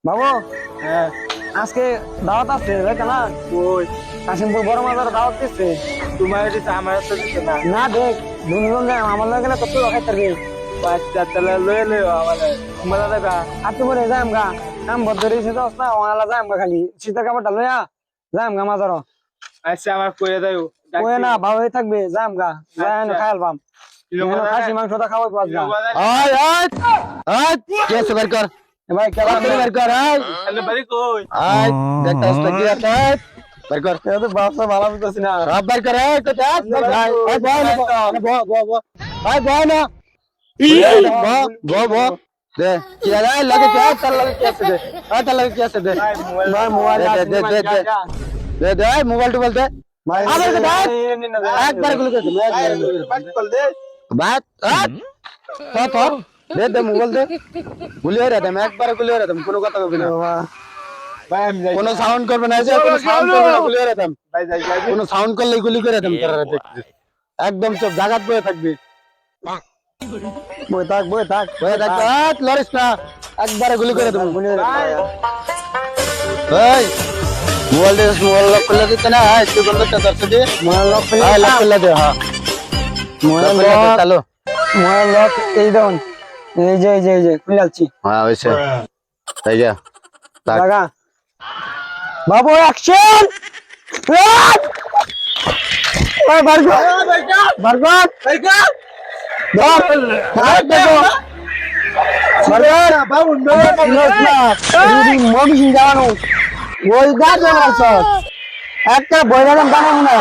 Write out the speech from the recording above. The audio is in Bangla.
বাবু হ্যাঁ আজকে দাওয়াত আছে দেখে না ওই কাশিমপুর বড় মাজারে দাওয়াত দিচ্ছে। তোমার দিছে আমার তো দিছে না না দেখ দুজন যায় আমার লাগে গেলে কত রাখাই থাকবে। বাচ্চা তাহলে লয়ে লইও আমার তোমরা দেবা আর তো বলে যাই আমগা কাম বদরি সে দোস না ওনালা যাই আমগা খালি শীতের কাপড়টা লইয়া যাই আমগা মাজারো আচ্ছা আমার কইয়া দাও ওই না ভালো হয়ে থাকবে যাই আমগা যাই না আচ্ছা। খাইল পাম এখানে খাসি মাংসটা খাওয়াই পাওয়া যায়। আয় আয় আয় কে সে বের কর ভাই কেমন বের কর আয় তাহলে বাড়ি কই আয় দেখতে আসলে কি আছে বের কর এ তো বাসা ভালো বুঝতেছি না। সব বের কর আয় তো দেখ ভাই আয় বয় না আয় বয় না বো দে কি আরে লাগে কি তার লাগে কি আছে দে আয় তার লাগে কি আছে দে ভাই মোবাইল দে মোবাইল টোবাইল দে ভাই আবার দে একবার গুলো করে বাড়ি কল দে বাত তো দে মোবাইল দে গুলি হয়ে রাখতাম একবার গুলি হয়ে রাখতাম কোনো কথা কবি না ভাই আমি যাই কোনো সাউন্ড করবে না যে কোনো সাউন্ড করবে না গুলি হয়ে রাখতাম ভাই যাই যাই কোনো সাউন্ড করলে গুলি করে রাখতাম তারা দেখতে একদম সব জাগাত বয়ে থাকবি বই থাক বয়ে থাকবে আট লরিস না একবারে গুলি করে দেবো এই মোবাইল দে মোবাইল লক করলে দিতে না তুই বন্ধ করতে ধরছে দে মোবাইল লক হ্যাঁ লক করলে দে হ্যাঁ মোবাইল লক করলে দে, চালু মোবাইল লক এই দেখুন এই যে খুলে যাচ্ছি হ্যাঁ হয়েছে তাই যা থাক। লাগা বাবু অ্যাকশন ওই বারগো বারগো একটা বইরা বানাবো না